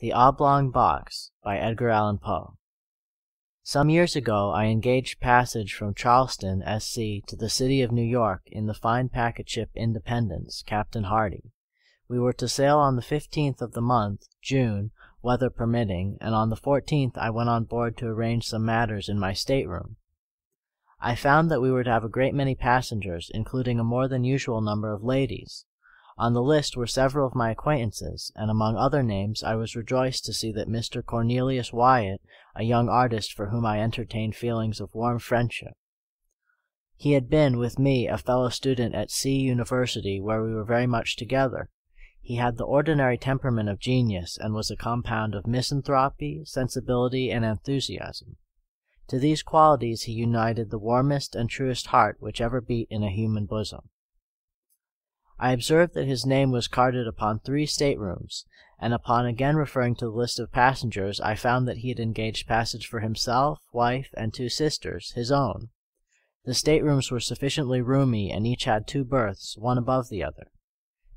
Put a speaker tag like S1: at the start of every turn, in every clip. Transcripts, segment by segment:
S1: The Oblong Box by Edgar Allan Poe. Some years ago I engaged passage from Charleston, S.C., to the city of New York in the fine packet ship Independence, Captain Hardy. We were to sail on the 15th of the month, June, weather permitting, and on the 14th I went on board to arrange some matters in my stateroom. I found that we were to have a great many passengers, including a more than usual number of ladies. On the list were several of my acquaintances, and among other names I was rejoiced to see that Mr. Cornelius Wyatt, a young artist for whom I entertained feelings of warm friendship. He had been, with me, a fellow student at C University, where we were very much together. He had the ordinary temperament of genius, and was a compound of misanthropy, sensibility, and enthusiasm. To these qualities he united the warmest and truest heart which ever beat in a human bosom. I observed that his name was carded upon 3 staterooms, and upon again referring to the list of passengers I found that he had engaged passage for himself, wife, and 2 sisters, his own. The staterooms were sufficiently roomy, and each had 2 berths, one above the other.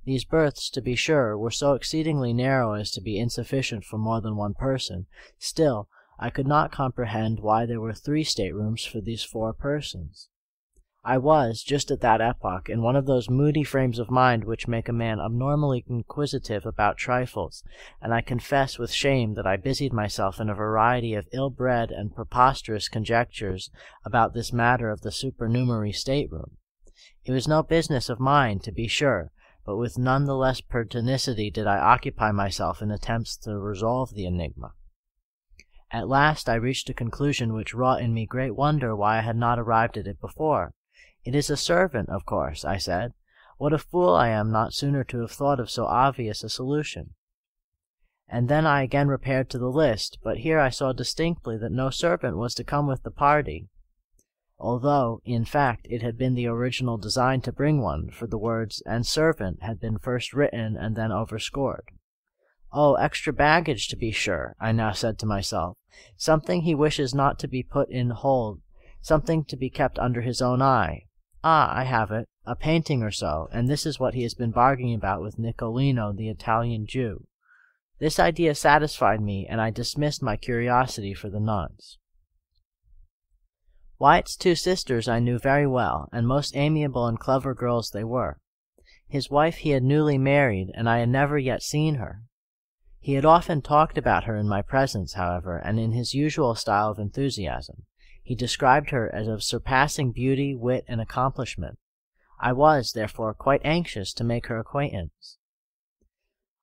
S1: These berths, to be sure, were so exceedingly narrow as to be insufficient for more than one person. Still, I could not comprehend why there were 3 staterooms for these 4 persons. I was, just at that epoch, in one of those moody frames of mind which make a man abnormally inquisitive about trifles, and I confess with shame that I busied myself in a variety of ill-bred and preposterous conjectures about this matter of the supernumerary stateroom. It was no business of mine, to be sure, but with none the less pertinacity did I occupy myself in attempts to resolve the enigma. At last I reached a conclusion which wrought in me great wonder why I had not arrived at it before. "It is a servant, of course," I said. "What a fool I am not sooner to have thought of so obvious a solution." And then I again repaired to the list, but here I saw distinctly that no servant was to come with the party, although, in fact, it had been the original design to bring one, for the words "and servant" had been first written and then overscored. "Oh, extra baggage, to be sure," I now said to myself. "Something he wishes not to be put in hold, something to be kept under his own eye. Ah, I have it, a painting or so, and this is what he has been bargaining about with Nicolino, the Italian Jew." This idea satisfied me, and I dismissed my curiosity for the nuns. Wyatt's 2 sisters I knew very well, and most amiable and clever girls they were. His wife he had newly married, and I had never yet seen her. He had often talked about her in my presence, however, and in his usual style of enthusiasm. He described her as of surpassing beauty, wit, and accomplishment. I was, therefore, quite anxious to make her acquaintance.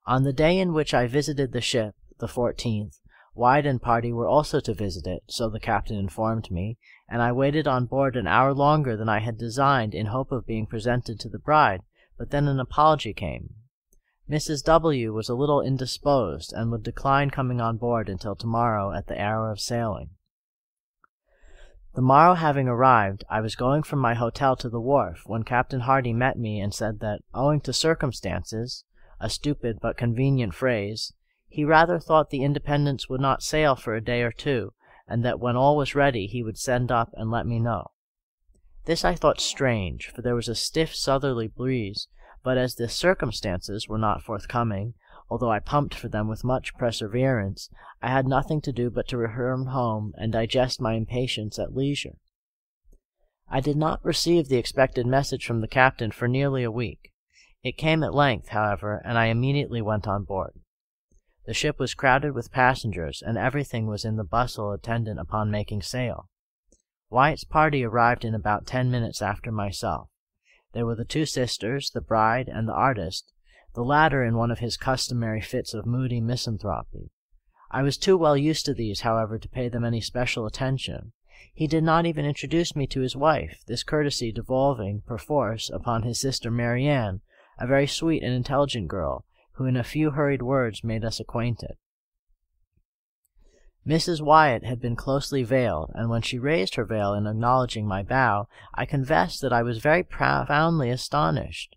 S1: On the day in which I visited the ship, the 14th, Wyatt and party were also to visit it, so the captain informed me, and I waited on board an hour longer than I had designed in hope of being presented to the bride, but then an apology came. Mrs. W. was a little indisposed, and would decline coming on board until tomorrow at the hour of sailing. The morrow having arrived, I was going from my hotel to the wharf, when Captain Hardy met me and said that, owing to circumstances, a stupid but convenient phrase, he rather thought the Independence would not sail for a day or 2, and that when all was ready he would send up and let me know. This I thought strange, for there was a stiff southerly breeze, but as the circumstances were not forthcoming, although I pumped for them with much perseverance, I had nothing to do but to return home and digest my impatience at leisure. I did not receive the expected message from the captain for nearly a week. It came at length, however, and I immediately went on board. The ship was crowded with passengers, and everything was in the bustle attendant upon making sail. Wyatt's party arrived in about 10 minutes after myself. There were the 2 sisters, the bride, and the artist, the latter in one of his customary fits of moody misanthropy. I was too well used to these, however, to pay them any special attention. He did not even introduce me to his wife, this courtesy devolving, perforce, upon his sister Marianne, a very sweet and intelligent girl, who in a few hurried words made us acquainted. Mrs. Wyatt had been closely veiled, and when she raised her veil in acknowledging my bow, I confess that I was very profoundly astonished.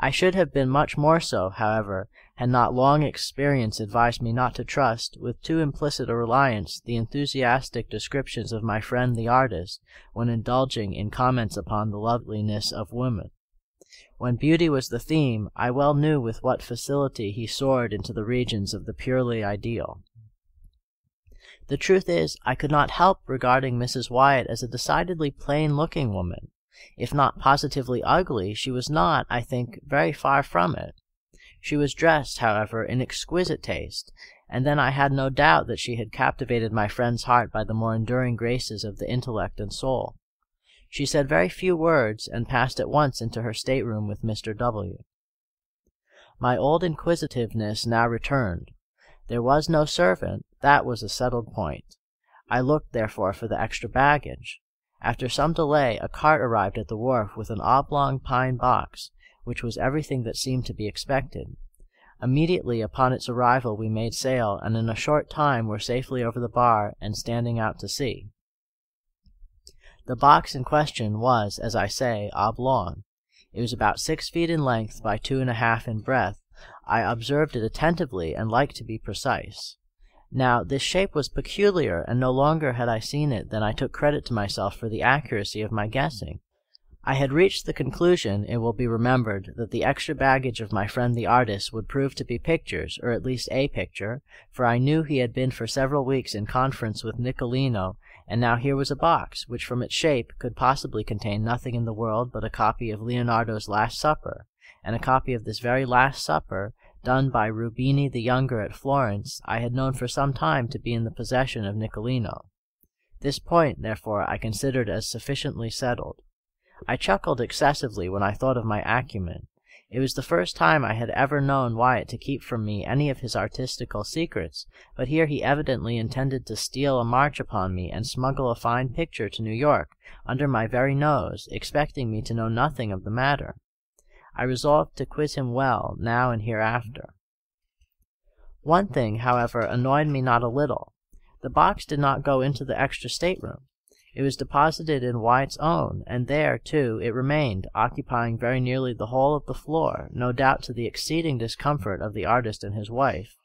S1: I should have been much more so, however, had not long experience advised me not to trust, with too implicit a reliance, the enthusiastic descriptions of my friend the artist, when indulging in comments upon the loveliness of woman. When beauty was the theme, I well knew with what facility he soared into the regions of the purely ideal. The truth is, I could not help regarding Mrs. Wyatt as a decidedly plain-looking woman. If not positively ugly, she was not, I think, very far from it. She was dressed, however, in exquisite taste, and then I had no doubt that she had captivated my friend's heart by the more enduring graces of the intellect and soul. She said very few words, and passed at once into her stateroom with Mr. W. My old inquisitiveness now returned. There was no servant, that was a settled point. I looked, therefore, for the extra baggage. After some delay, a cart arrived at the wharf with an oblong pine box, which was everything that seemed to be expected. Immediately upon its arrival we made sail, and in a short time were safely over the bar and standing out to sea. The box in question was, as I say, oblong. It was about 6 feet in length by 2½ in breadth. I observed it attentively and liked to be precise. Now, this shape was peculiar, and no longer had I seen it than I took credit to myself for the accuracy of my guessing. I had reached the conclusion, it will be remembered, that the extra baggage of my friend the artist would prove to be pictures, or at least a picture, for I knew he had been for several weeks in conference with Nicolino, and now here was a box, which from its shape could possibly contain nothing in the world but a copy of Leonardo's Last Supper, and a copy of this very Last Supper, done by Rubini the Younger at Florence, I had known for some time to be in the possession of Nicolino. This point, therefore, I considered as sufficiently settled. I chuckled excessively when I thought of my acumen. It was the first time I had ever known Wyatt to keep from me any of his artistical secrets, but here he evidently intended to steal a march upon me and smuggle a fine picture to New York, under my very nose, expecting me to know nothing of the matter. I resolved to quiz him well, now and hereafter. One thing, however, annoyed me not a little. The box did not go into the extra stateroom. It was deposited in Wyatt's own, and there, too, it remained, occupying very nearly the whole of the floor, no doubt to the exceeding discomfort of the artist and his wife.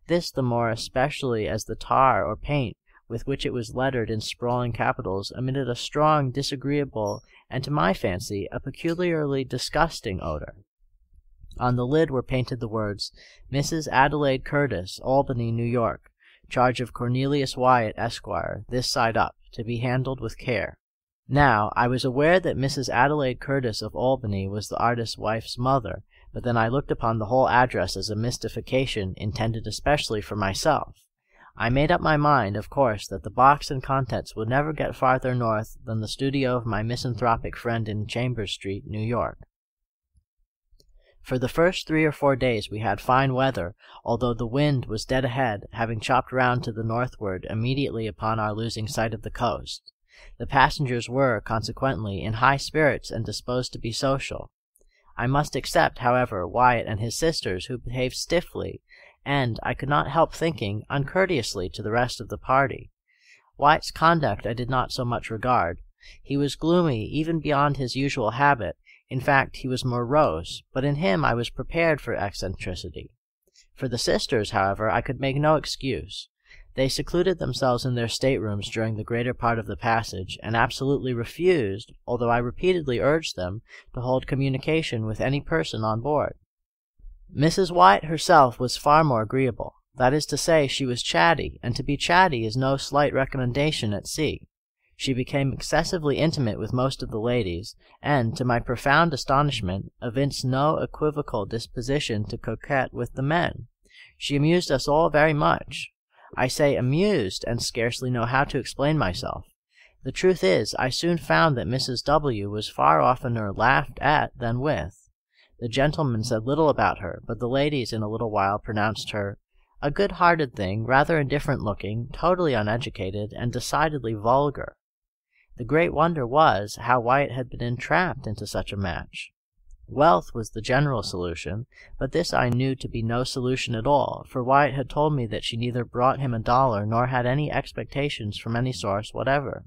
S1: This the more especially as the tar or paint with which it was lettered in sprawling capitals emitted a strong, disagreeable, and to my fancy, a peculiarly disgusting odor. On the lid were painted the words, Mrs. Adelaide Curtis, Albany, New York, charge of Cornelius Wyatt, Esquire, this side up, to be handled with care. Now, I was aware that Mrs. Adelaide Curtis of Albany was the artist's wife's mother, but then I looked upon the whole address as a mystification intended especially for myself. I made up my mind, of course, that the box and contents would never get farther north than the studio of my misanthropic friend in Chambers Street, New York. For the first 3 or 4 days we had fine weather, although the wind was dead ahead, having chopped round to the northward immediately upon our losing sight of the coast. The passengers were, consequently, in high spirits and disposed to be social. I must except, however, Wyatt and his sisters, who behaved stiffly, and, I could not help thinking, uncourteously to the rest of the party. Wyatt's conduct I did not so much regard. He was gloomy, even beyond his usual habit. In fact, he was morose, but in him I was prepared for eccentricity. For the sisters, however, I could make no excuse. They secluded themselves in their staterooms during the greater part of the passage, and absolutely refused, although I repeatedly urged them, to hold communication with any person on board. Mrs. Wyatt herself was far more agreeable. That is to say, she was chatty, and to be chatty is no slight recommendation at sea. She became excessively intimate with most of the ladies, and, to my profound astonishment, evinced no equivocal disposition to coquette with the men. She amused us all very much. I say amused, and scarcely know how to explain myself. The truth is, I soon found that Mrs. W. was far oftener laughed at than with. The gentlemen said little about her, but the ladies in a little while pronounced her a good-hearted thing, rather indifferent-looking, totally uneducated, and decidedly vulgar. The great wonder was, how Wyatt had been entrapped into such a match. Wealth was the general solution, but this I knew to be no solution at all, for Wyatt had told me that she neither brought him $1 nor had any expectations from any source whatever.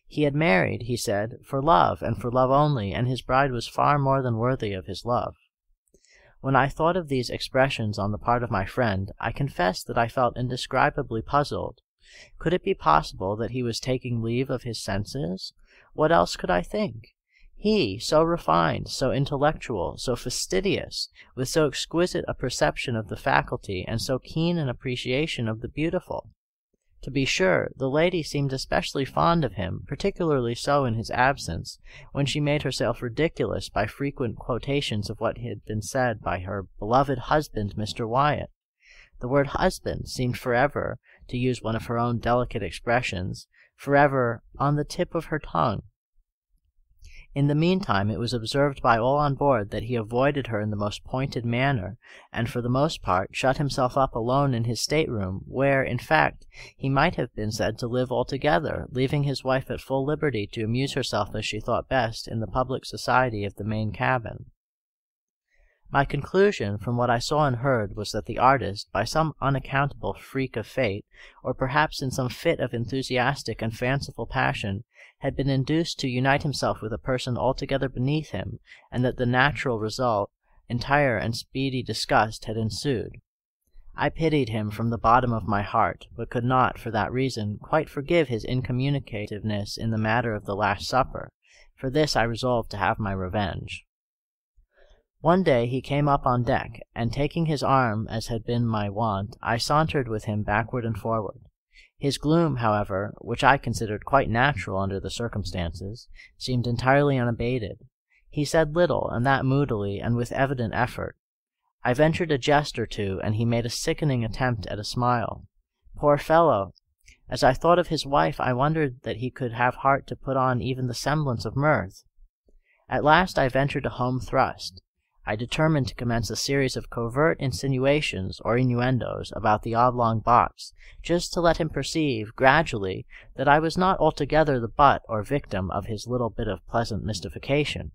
S1: He had married, he said, for love, and for love only, and his bride was far more than worthy of his love. When I thought of these expressions on the part of my friend, I confess that I felt indescribably puzzled. Could it be possible that he was taking leave of his senses? What else could I think? He, so refined, so intellectual, so fastidious, with so exquisite a perception of the faculty, and so keen an appreciation of the beautiful. To be sure, the lady seemed especially fond of him, particularly so in his absence, when she made herself ridiculous by frequent quotations of what had been said by her beloved husband, Mr. Wyatt. The word husband seemed forever, to use one of her own delicate expressions, forever on the tip of her tongue. In the meantime it was observed by all on board that he avoided her in the most pointed manner, and for the most part shut himself up alone in his stateroom, where, in fact, he might have been said to live altogether, leaving his wife at full liberty to amuse herself as she thought best in the public society of the main cabin. My conclusion from what I saw and heard was that the artist, by some unaccountable freak of fate, or perhaps in some fit of enthusiastic and fanciful passion, had been induced to unite himself with a person altogether beneath him, and that the natural result, entire and speedy disgust, had ensued. I pitied him from the bottom of my heart, but could not, for that reason, quite forgive his incommunicativeness in the matter of the Last Supper. For this I resolved to have my revenge. One day he came up on deck, and taking his arm, as had been my wont, I sauntered with him backward and forward. His gloom, however, which I considered quite natural under the circumstances, seemed entirely unabated. He said little, and that moodily, and with evident effort. I ventured a jest or two, and he made a sickening attempt at a smile. Poor fellow! As I thought of his wife, I wondered that he could have heart to put on even the semblance of mirth. At last I ventured a home thrust. I determined to commence a series of covert insinuations or innuendos about the Oblong Box, just to let him perceive, gradually, that I was not altogether the butt or victim of his little bit of pleasant mystification.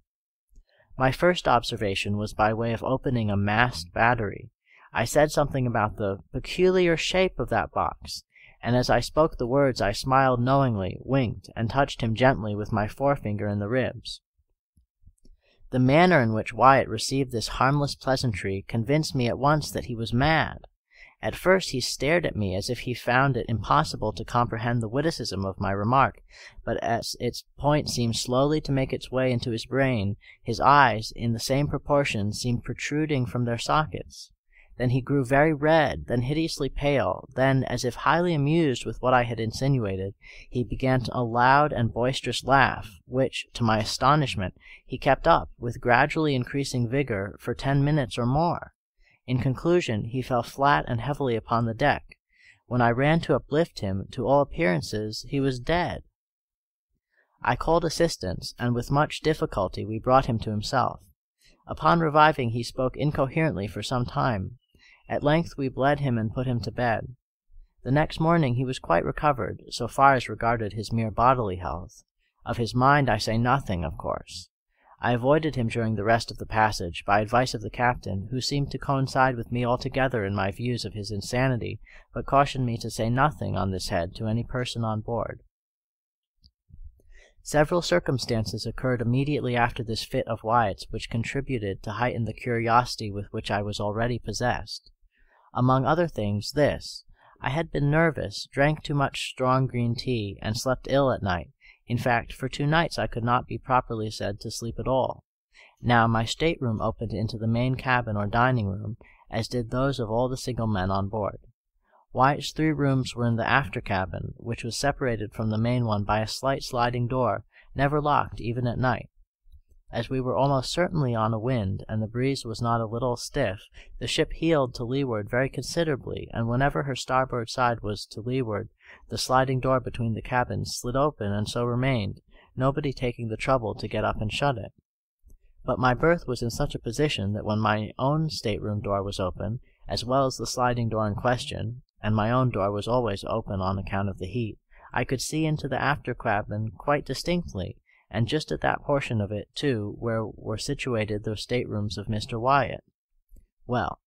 S1: My first observation was by way of opening a masked battery. I said something about the peculiar shape of that box, and as I spoke the words I smiled knowingly, winked, and touched him gently with my forefinger in the ribs. The manner in which Wyatt received this harmless pleasantry convinced me at once that he was mad. At first he stared at me as if he found it impossible to comprehend the witticism of my remark, but as its point seemed slowly to make its way into his brain, his eyes, in the same proportion, seemed protruding from their sockets. Then he grew very red, then hideously pale, then, as if highly amused with what I had insinuated, he began a loud and boisterous laugh, which, to my astonishment, he kept up, with gradually increasing vigor, for 10 minutes or more. In conclusion, he fell flat and heavily upon the deck. When I ran to uplift him, to all appearances he was dead. I called assistance, and with much difficulty we brought him to himself. Upon reviving he spoke incoherently for some time. At length we bled him and put him to bed. The next morning he was quite recovered, so far as regarded his mere bodily health. Of his mind I say nothing, of course. I avoided him during the rest of the passage, by advice of the captain, who seemed to coincide with me altogether in my views of his insanity, but cautioned me to say nothing on this head to any person on board. Several circumstances occurred immediately after this fit of Wyatt's which contributed to heighten the curiosity with which I was already possessed. Among other things, this: I had been nervous, drank too much strong green tea, and slept ill at night. In fact, for 2 nights I could not be properly said to sleep at all. Now my stateroom opened into the main cabin or dining room, as did those of all the single men on board. Wyatt's 3 rooms were in the after cabin, which was separated from the main one by a slight sliding door, never locked even at night. As we were almost certainly on a wind, and the breeze was not a little stiff, the ship heeled to leeward very considerably, and whenever her starboard side was to leeward, the sliding door between the cabins slid open and so remained, nobody taking the trouble to get up and shut it. But my berth was in such a position that when my own stateroom door was open, as well as the sliding door in question, and my own door was always open on account of the heat, I could see into the after cabin quite distinctly, and just at that portion of it, too, where were situated the staterooms of Mr. Wyatt. Well,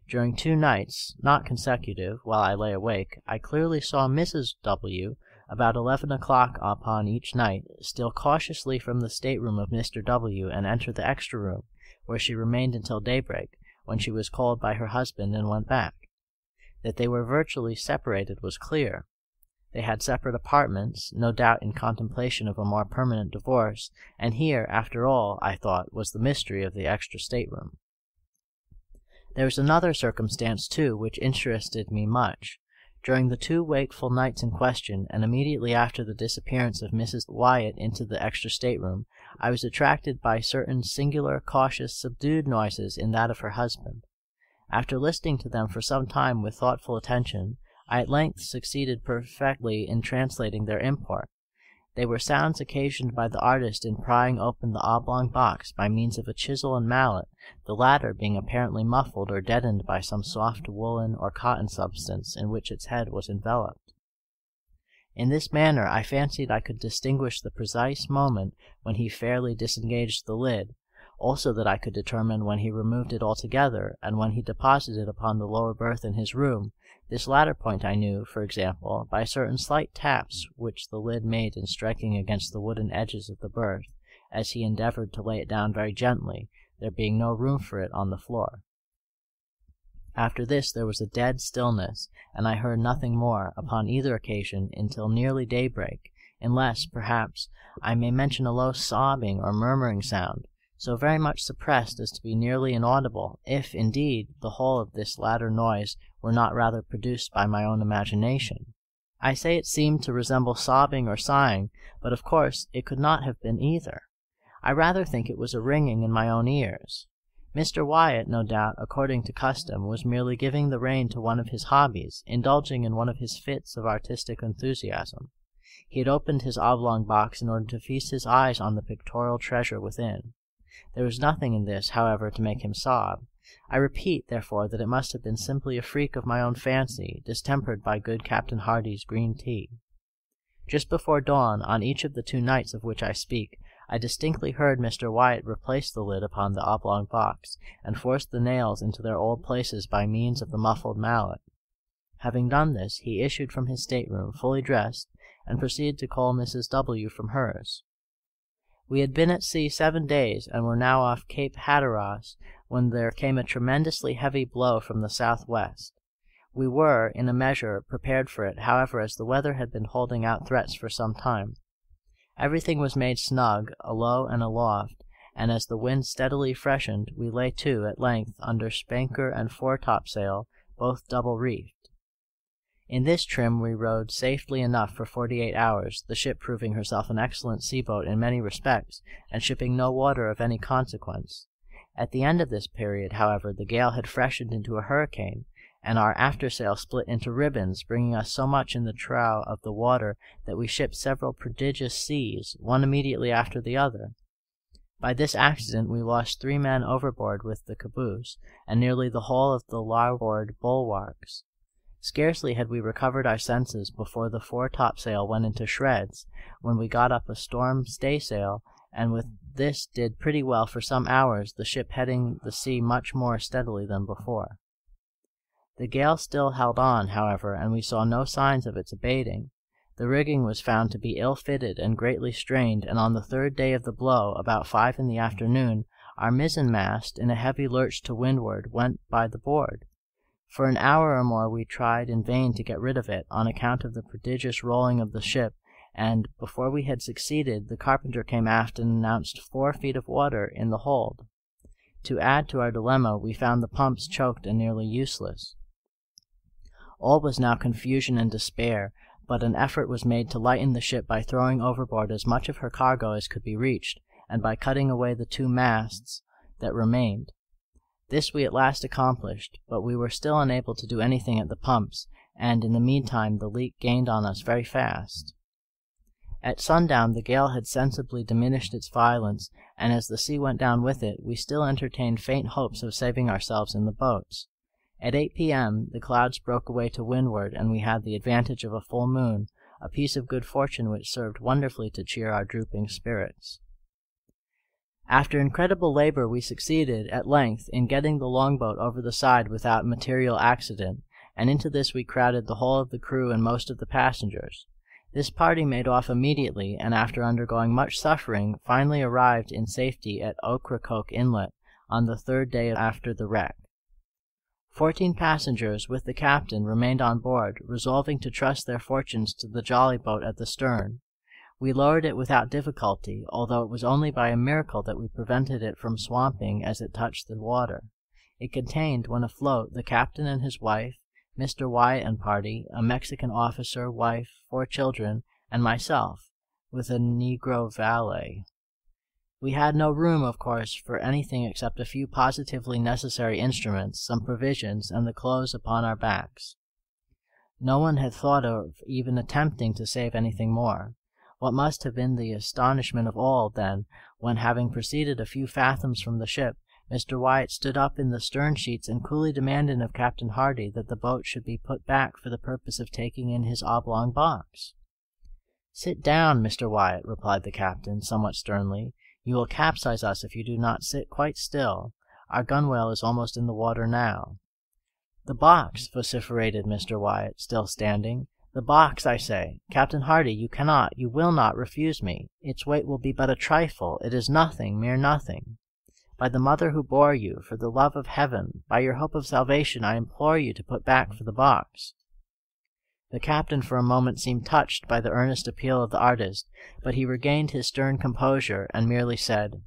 S1: during 2 nights, not consecutive, while I lay awake, I clearly saw Mrs. W., about 11 o'clock upon each night, steal cautiously from the stateroom of Mr. W. and enter the extra room, where she remained until daybreak, when she was called by her husband and went back. That they were virtually separated was clear. They had separate apartments, no doubt in contemplation of a more permanent divorce, and here, after all, I thought, was the mystery of the extra stateroom. There was another circumstance, too, which interested me much. During the 2 wakeful nights in question, and immediately after the disappearance of Mrs. Wyatt into the extra stateroom, I was attracted by certain singular, cautious, subdued noises in that of her husband. After listening to them for some time with thoughtful attention, I at length succeeded perfectly in translating their import. They were sounds occasioned by the artist in prying open the oblong box by means of a chisel and mallet, the latter being apparently muffled or deadened by some soft woolen or cotton substance in which its head was enveloped. In this manner I fancied I could distinguish the precise moment when he fairly disengaged the lid, also that I could determine when he removed it altogether, and when he deposited it upon the lower berth in his room. This latter point I knew, for example, by certain slight taps which the lid made in striking against the wooden edges of the berth, as he endeavored to lay it down very gently, there being no room for it on the floor. After this there was a dead stillness, and I heard nothing more, upon either occasion, until nearly daybreak, unless, perhaps, I may mention a low sobbing or murmuring sound, so very much suppressed as to be nearly inaudible, if, indeed, the whole of this latter noise were not rather produced by my own imagination. I say it seemed to resemble sobbing or sighing, but of course it could not have been either. I rather think it was a ringing in my own ears. Mr. Wyatt, no doubt, according to custom, was merely giving the rein to one of his hobbies, indulging in one of his fits of artistic enthusiasm. He had opened his oblong box in order to feast his eyes on the pictorial treasure within. There was nothing in this, however, to make him sob. I repeat, therefore, that it must have been simply a freak of my own fancy, distempered by good Captain Hardy's green tea. Just before dawn, on each of the 2 nights of which I speak, I distinctly heard Mr. Wyatt replace the lid upon the oblong box, and force the nails into their old places by means of the muffled mallet. Having done this, he issued from his stateroom, fully dressed, and proceeded to call Mrs. W. from hers. We had been at sea 7 days, and were now off Cape Hatteras, when there came a tremendously heavy blow from the southwest. We were, in a measure, prepared for it, however, as the weather had been holding out threats for some time. Everything was made snug, alow and aloft, and as the wind steadily freshened, we lay to, at length, under spanker and foretopsail, both double-reefed. In this trim we rode safely enough for 48 hours, the ship proving herself an excellent sea-boat in many respects, and shipping no water of any consequence. At the end of this period, however, the gale had freshened into a hurricane, and our aftersail split into ribbons, bringing us so much in the trough of the water that we shipped several prodigious seas, one immediately after the other. By this accident we lost 3 men overboard with the caboose, and nearly the whole of the larboard bulwarks. Scarcely had we recovered our senses before the foretopsail went into shreds, when we got up a storm staysail, and with this did pretty well for some hours, the ship heading the sea much more steadily than before. The gale still held on, however, and we saw no signs of its abating. The rigging was found to be ill-fitted and greatly strained, and on the 3rd day of the blow, about 5 in the afternoon, our mizzen-mast, in a heavy lurch to windward, went by the board. For an hour or more we tried in vain to get rid of it, on account of the prodigious rolling of the ship, and, before we had succeeded, the carpenter came aft and announced 4 feet of water in the hold. To add to our dilemma, we found the pumps choked and nearly useless. All was now confusion and despair, but an effort was made to lighten the ship by throwing overboard as much of her cargo as could be reached, and by cutting away the 2 masts that remained. This we at last accomplished, but we were still unable to do anything at the pumps, and in the meantime the leak gained on us very fast. At sundown the gale had sensibly diminished its violence, and as the sea went down with it, we still entertained faint hopes of saving ourselves in the boats. At 8 p.m. the clouds broke away to windward, and we had the advantage of a full moon, a piece of good fortune which served wonderfully to cheer our drooping spirits. After incredible labor we succeeded, at length, in getting the longboat over the side without material accident, and into this we crowded the whole of the crew and most of the passengers. This party made off immediately, and after undergoing much suffering, finally arrived in safety at Ocracoke Inlet on the 3rd day after the wreck. 14 passengers, with the captain, remained on board, resolving to trust their fortunes to the jolly boat at the stern. We lowered it without difficulty, although it was only by a miracle that we prevented it from swamping as it touched the water. It contained, when afloat, the captain and his wife, Mr. Wyatt and party, a Mexican officer, wife, 4 children, and myself, with a Negro valet. We had no room, of course, for anything except a few positively necessary instruments, some provisions, and the clothes upon our backs. No one had thought of even attempting to save anything more. What must have been the astonishment of all, then, when, having proceeded a few fathoms from the ship, Mr. Wyatt stood up in the stern sheets and coolly demanded of Captain Hardy that the boat should be put back for the purpose of taking in his oblong box. "Sit down, Mr. Wyatt," replied the captain, somewhat sternly. "You will capsize us if you do not sit quite still. Our gunwale is almost in the water now." "The box," vociferated Mr. Wyatt, still standing. "The box, I say. Captain Hardy, you cannot, you will not refuse me. Its weight will be but a trifle. It is nothing, mere nothing. By the mother who bore you, for the love of heaven, by your hope of salvation, I implore you to put back for the box." The captain for a moment seemed touched by the earnest appeal of the artist, but he regained his stern composure, and merely said,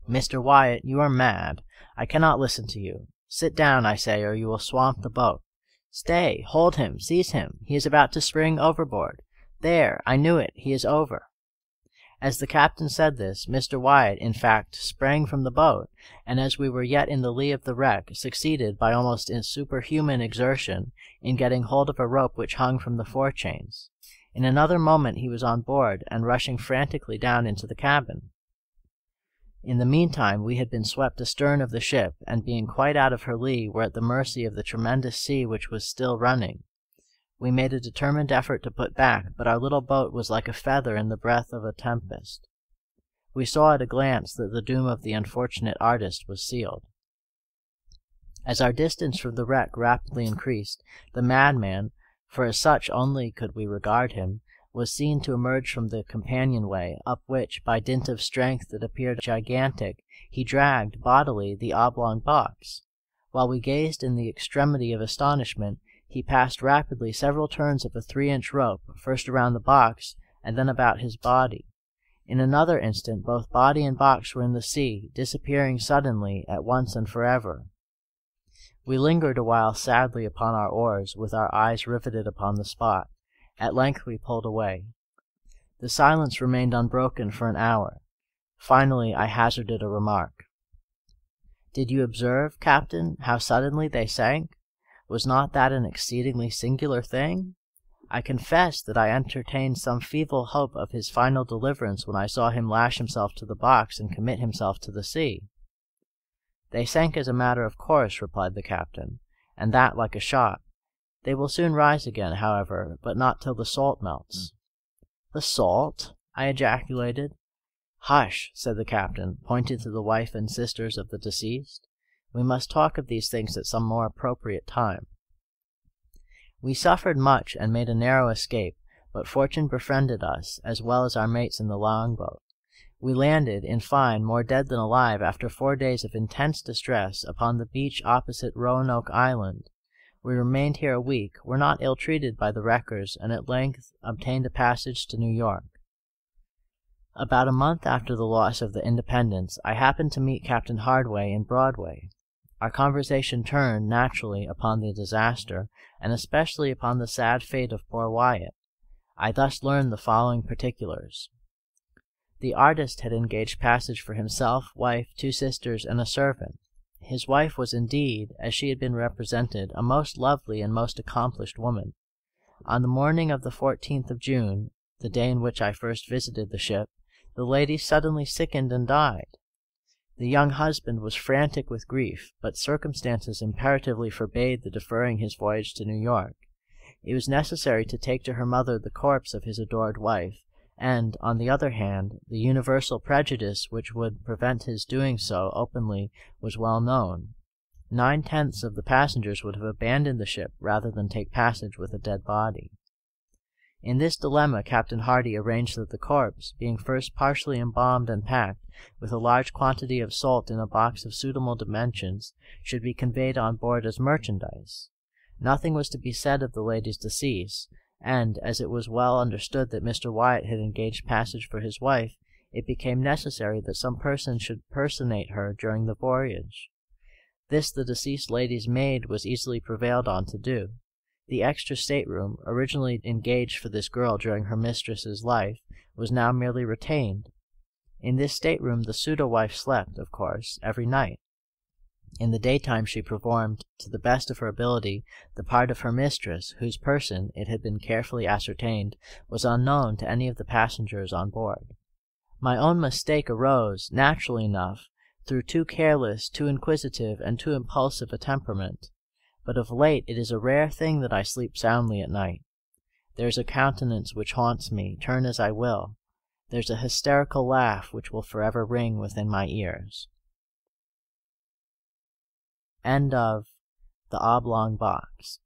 S1: "Mr. Wyatt, you are mad. I cannot listen to you. Sit down, I say, or you will swamp the boat. Stay! Hold him! Seize him! He is about to spring overboard. There! I knew it! He is over!" As the captain said this, Mr. Wyatt, in fact, sprang from the boat, and as we were yet in the lee of the wreck, succeeded, by almost superhuman exertion, in getting hold of a rope which hung from the forechains. In another moment he was on board, and rushing frantically down into the cabin. In the meantime we had been swept astern of the ship, and being quite out of her lee, were at the mercy of the tremendous sea which was still running. We made a determined effort to put back, but our little boat was like a feather in the breath of a tempest. We saw at a glance that the doom of the unfortunate artist was sealed. As our distance from the wreck rapidly increased, the madman, for as such only could we regard him, was seen to emerge from the companionway, up which, by dint of strength that appeared gigantic, he dragged, bodily, the oblong box. While we gazed in the extremity of astonishment, he passed rapidly several turns of a 3-inch rope, first around the box, and then about his body. In another instant both body and box were in the sea, disappearing suddenly, at once and forever. We lingered a while sadly upon our oars, with our eyes riveted upon the spot. At length we pulled away. The silence remained unbroken for an hour. Finally I hazarded a remark. "Did you observe, Captain, how suddenly they sank? Was not that an exceedingly singular thing? I confess that I entertained some feeble hope of his final deliverance when I saw him lash himself to the box and commit himself to the sea." "They sank as a matter of course," replied the captain, "and that like a shot. They will soon rise again, however, but not till the salt melts." "The salt?" I ejaculated. "Hush," said the captain, pointing to the wife and sisters of the deceased. "We must talk of these things at some more appropriate time." We suffered much and made a narrow escape, but fortune befriended us, as well as our mates in the longboat. We landed, in fine, more dead than alive, after 4 days of intense distress, upon the beach opposite Roanoke Island. We remained here a week, were not ill-treated by the wreckers, and at length obtained a passage to New York. About a month after the loss of the Independence, I happened to meet Captain Hardway in Broadway. Our conversation turned, naturally, upon the disaster, and especially upon the sad fate of poor Wyatt. I thus learned the following particulars. The artist had engaged passage for himself, wife, 2 sisters, and a servant. His wife was indeed, as she had been represented, a most lovely and most accomplished woman. On the morning of the 14th of June, the day in which I first visited the ship, the lady suddenly sickened and died. The young husband was frantic with grief, but circumstances imperatively forbade the deferring his voyage to New York. It was necessary to take to her mother the corpse of his adored wife, and, on the other hand, the universal prejudice which would prevent his doing so openly was well known. 9/10 of the passengers would have abandoned the ship rather than take passage with a dead body. In this dilemma Captain Hardy arranged that the corpse, being first partially embalmed and packed, with a large quantity of salt in a box of suitable dimensions, should be conveyed on board as merchandise. Nothing was to be said of the lady's decease, and, as it was well understood that Mr. Wyatt had engaged passage for his wife, it became necessary that some person should personate her during the voyage. This the deceased lady's maid was easily prevailed on to do. The extra stateroom, originally engaged for this girl during her mistress's life, was now merely retained. In this stateroom the pseudo-wife slept, of course, every night. In the daytime she performed, to the best of her ability, the part of her mistress, whose person, it had been carefully ascertained, was unknown to any of the passengers on board. My own mistake arose, naturally enough, through too careless, too inquisitive, and too impulsive a temperament. But of late it is a rare thing that I sleep soundly at night. There's a countenance which haunts me, turn as I will. There's a hysterical laugh which will forever ring within my ears. End of The Oblong Box.